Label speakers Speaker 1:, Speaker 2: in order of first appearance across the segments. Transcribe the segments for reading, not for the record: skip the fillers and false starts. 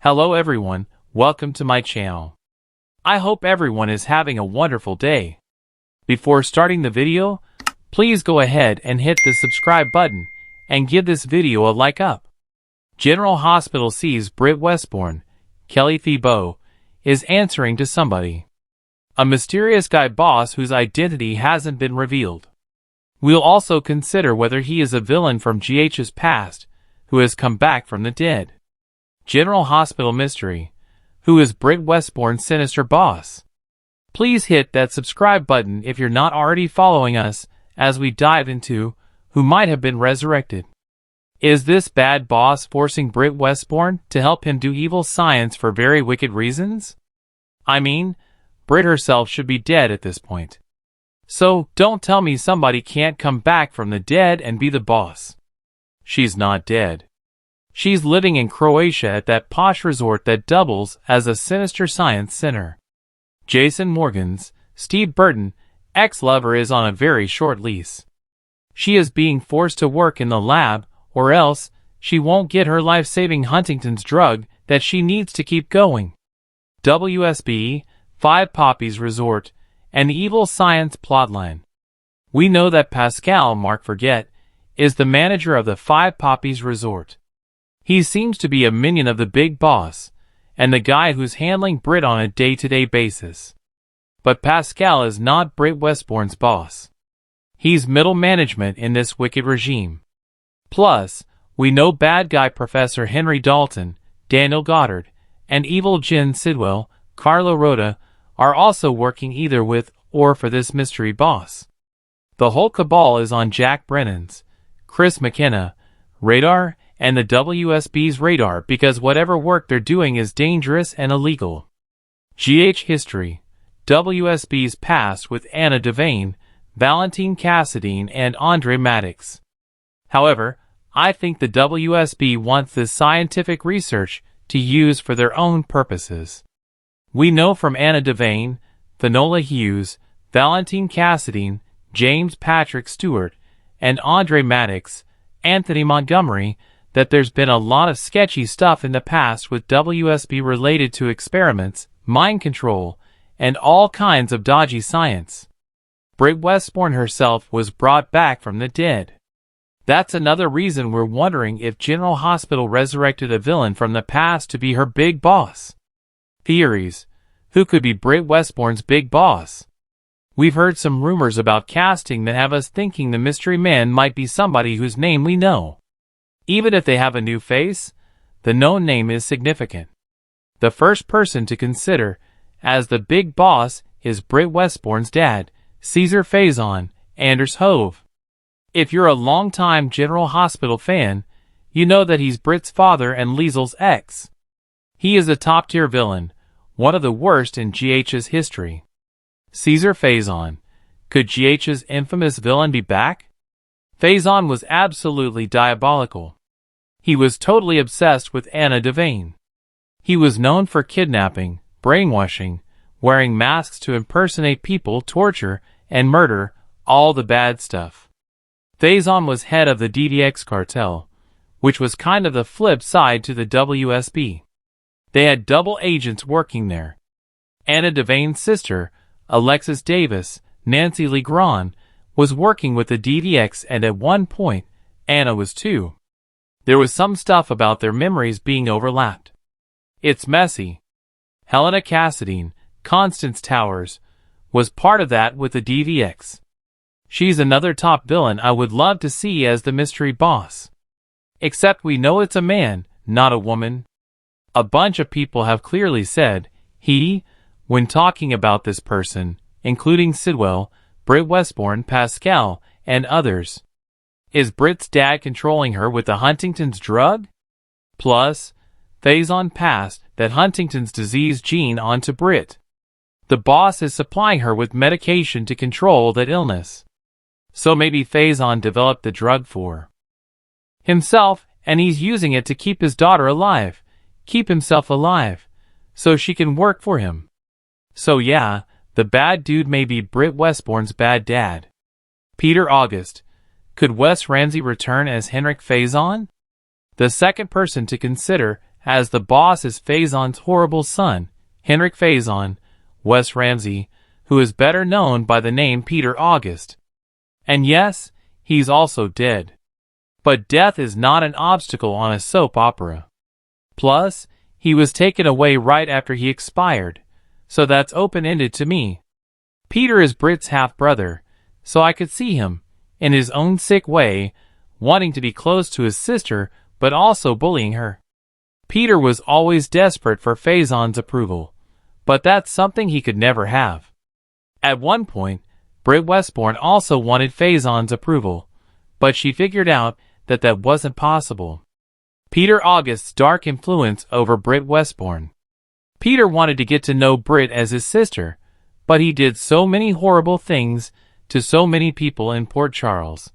Speaker 1: Hello everyone, welcome to my channel. I hope everyone is having a wonderful day. Before starting the video, please go ahead and hit the subscribe button and give this video a like up. General Hospital sees Britt Westbourne, Kelly Thibault, is answering to somebody. A mysterious guy boss whose identity hasn't been revealed. We'll also consider whether he is a villain from GH's past who has come back from the dead. General Hospital mystery. Who is Britt Westbourne's sinister boss? Please hit that subscribe button if you're not already following us as we dive into who might have been resurrected. Is this bad boss forcing Britt Westbourne to help him do evil science for very wicked reasons? I mean, Britt herself should be dead at this point. So don't tell me somebody can't come back from the dead and be the boss. She's not dead. She's living in Croatia at that posh resort that doubles as a sinister science center. Jason Morgan's, Steve Burton, ex-lover is on a very short lease. She is being forced to work in the lab, or else she won't get her life-saving Huntington's drug that she needs to keep going. WSB, Five Poppies Resort, an evil science plotline. We know that Pascal Mark Forget is the manager of the Five Poppies Resort. He seems to be a minion of the big boss, and the guy who's handling Britt on a day-to-day basis. But Pascal is not Britt Westbourne's boss. He's middle management in this wicked regime. Plus, we know bad guy Professor Henry Dalton, Daniel Goddard, and evil Jen Sidwell, Carlo Rota, are also working either with or for this mystery boss. The whole cabal is on Jack Brennan's, Chris McKenna, radar, and the WSB's radar because whatever work they're doing is dangerous and illegal. GH history. WSB's past with Anna Devane, Valentine Cassadine, and Andre Maddox. However, I think the WSB wants this scientific research to use for their own purposes. We know from Anna Devane, Finola Hughes, Valentine Cassadine, James Patrick Stewart, and Andre Maddox, Anthony Montgomery, that there's been a lot of sketchy stuff in the past with WSB related to experiments, mind control, and all kinds of dodgy science. Britt Westbourne herself was brought back from the dead. That's another reason we're wondering if General Hospital resurrected a villain from the past to be her big boss. Theories. Who could be Britt Westbourne's big boss? We've heard some rumors about casting that have us thinking the mystery man might be somebody whose name we know. Even if they have a new face, the known name is significant. The first person to consider as the big boss is Britt Westbourne's dad, Caesar Faison, Anders Hove. If you're a long-time General Hospital fan, you know that he's Britt's father and Liesel's ex. He is a top-tier villain, one of the worst in GH's history. Caesar Faison. Could GH's infamous villain be back? Faison was absolutely diabolical. He was totally obsessed with Anna Devane. He was known for kidnapping, brainwashing, wearing masks to impersonate people, torture, and murder, all the bad stuff. Faison was head of the DDX cartel, which was kind of the flip side to the WSB. They had double agents working there. Anna Devane's sister, Alexis Davis, Nancy Legrand, was working with the DDX, and at one point, Anna was too. There was some stuff about their memories being overlapped. It's messy. Helena Cassadine, Constance Towers, was part of that with the DDX. She's another top villain I would love to see as the mystery boss. Except we know it's a man, not a woman. A bunch of people have clearly said, he, when talking about this person, including Sidwell, Britt Westbourne, Pascal, and others. Is Britt's dad controlling her with the Huntington's drug? Plus, Faison passed that Huntington's disease gene onto Britt. The boss is supplying her with medication to control that illness. So maybe Faison developed the drug for himself, and he's using it to keep his daughter alive, keep himself alive, so she can work for him. So yeah, the bad dude may be Britt Westbourne's bad dad. Peter August. Could Wes Ramsey return as Henrik Faison? The second person to consider as the boss is Faison's horrible son, Henrik Faison, Wes Ramsey, who is better known by the name Peter August. And yes, he's also dead. But death is not an obstacle on a soap opera. Plus, he was taken away right after he expired, so that's open-ended to me. Peter is Britt's half-brother, so I could see him, in his own sick way, wanting to be close to his sister but also bullying her. Peter was always desperate for Faison's approval, but that's something he could never have. At one point, Britt Westbourne also wanted Faison's approval, but she figured out that that wasn't possible. Peter August's dark influence over Britt Westbourne. Peter wanted to get to know Britt as his sister, but he did so many horrible things to so many people in Port Charles.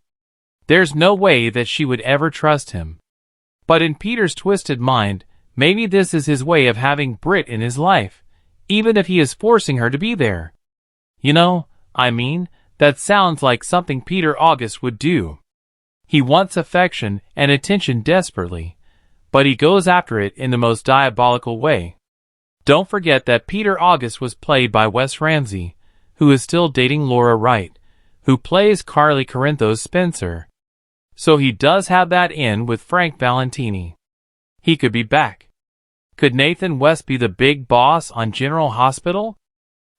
Speaker 1: There's no way that she would ever trust him. But in Peter's twisted mind, maybe this is his way of having Britt in his life, even if he is forcing her to be there. You know, that sounds like something Peter August would do. He wants affection and attention desperately, but he goes after it in the most diabolical way. Don't forget that Peter August was played by Wes Ramsey, who is still dating Laura Wright, who plays Carly Corinthos Spencer. So he does have that in with Frank Valentini. He could be back. Could Nathan West be the big boss on General Hospital?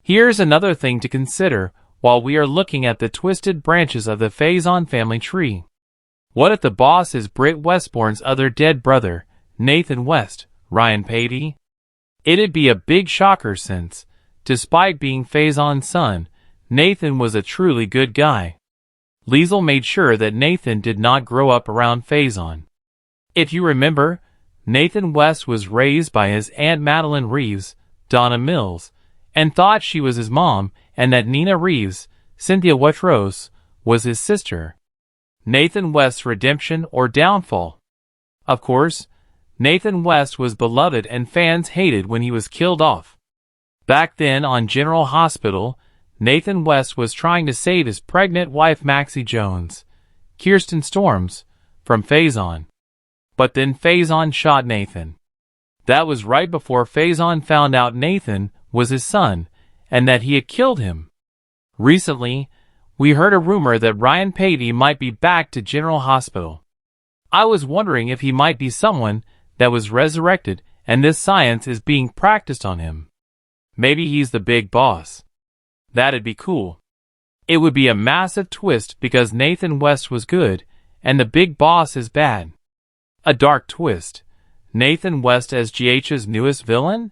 Speaker 1: Here's another thing to consider while we are looking at the twisted branches of the Faison family tree. What if the boss is Britt Westbourne's other dead brother, Nathan West, Ryan Patey? It'd be a big shocker since, despite being Faison's son, Nathan was a truly good guy. Liesl made sure that Nathan did not grow up around Faison. If you remember, Nathan West was raised by his Aunt Madeline Reeves, Donna Mills, and thought she was his mom and that Nina Reeves, Cynthia Wetros, was his sister. Nathan West's redemption or downfall. Of course, Nathan West was beloved and fans hated when he was killed off. Back then on General Hospital, Nathan West was trying to save his pregnant wife Maxie Jones, Kirsten Storms, from Faison. But then Faison shot Nathan. That was right before Faison found out Nathan was his son, and that he had killed him. Recently, we heard a rumor that Ryan Patey might be back to General Hospital. I was wondering if he might be someone that was resurrected and this science is being practiced on him. Maybe he's the big boss. That'd be cool. It would be a massive twist because Nathan West was good, and the big boss is bad. A dark twist. Nathan West as GH's newest villain?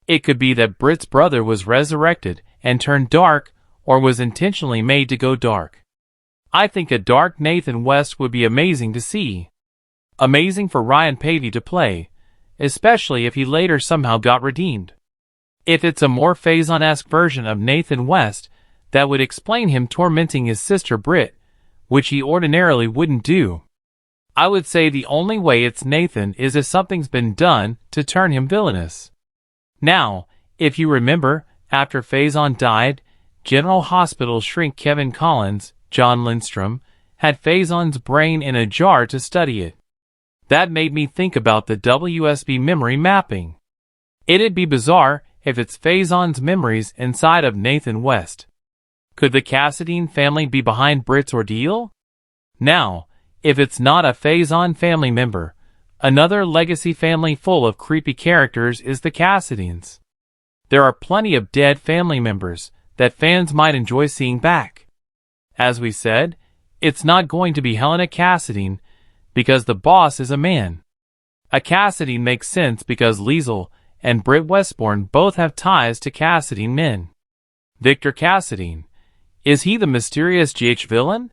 Speaker 1: It could be that Britt's brother was resurrected and turned dark or was intentionally made to go dark. I think a dark Nathan West would be amazing to see. Amazing for Ryan Patey to play, especially if he later somehow got redeemed. If it's a more Faison-esque version of Nathan West, that would explain him tormenting his sister Britt, which he ordinarily wouldn't do. I would say the only way it's Nathan is if something's been done to turn him villainous. Now, if you remember, after Faison died, General Hospital shrink Kevin Collins, John Lindstrom, had Faison's brain in a jar to study it. That made me think about the WSB memory mapping. It'd be bizarre if it's Faison's memories inside of Nathan West. Could the Cassadine family be behind Britt's ordeal? Now, if it's not a Faison family member, another legacy family full of creepy characters is the Cassadines. There are plenty of dead family members that fans might enjoy seeing back. As we said, it's not going to be Helena Cassadine because the boss is a man. A Cassadine makes sense because Liesl and Britt Westbourne both have ties to Cassadine men. Victor Cassadine. Is he the mysterious GH villain?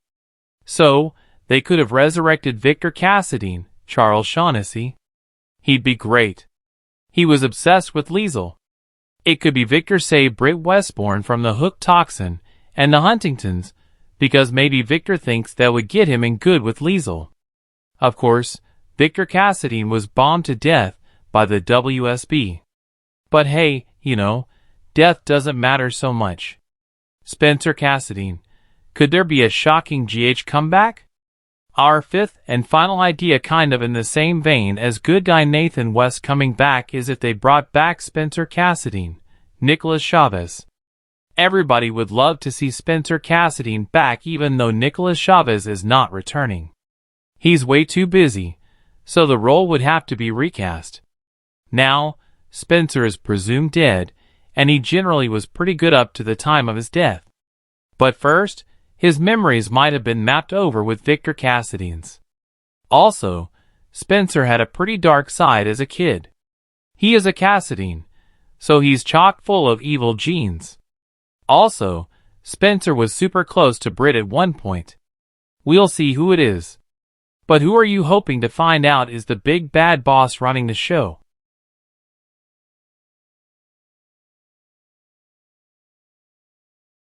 Speaker 1: So, they could have resurrected Victor Cassadine, Charles Shaughnessy. He'd be great. He was obsessed with Liesl. It could be Victor saved Britt Westbourne from the hook toxin and the Huntingtons, because maybe Victor thinks that would get him in good with Liesl. Of course, Victor Cassadine was bombed to death by the WSB. But hey, death doesn't matter so much. Spencer Cassadine. Could there be a shocking GH comeback? Our fifth and final idea, kind of in the same vein as good guy Nathan West coming back, is if they brought back Spencer Cassadine, Nicholas Chavez. Everybody would love to see Spencer Cassadine back, even though Nicholas Chavez is not returning. He's way too busy, so the role would have to be recast. Now, Spencer is presumed dead, and he generally was pretty good up to the time of his death. But first, his memories might have been mapped over with Victor Cassadine's. Also, Spencer had a pretty dark side as a kid. He is a Cassadine, so he's chock full of evil genes. Also, Spencer was super close to Britt at one point. We'll see who it is. But who are you hoping to find out is the big bad boss running the show?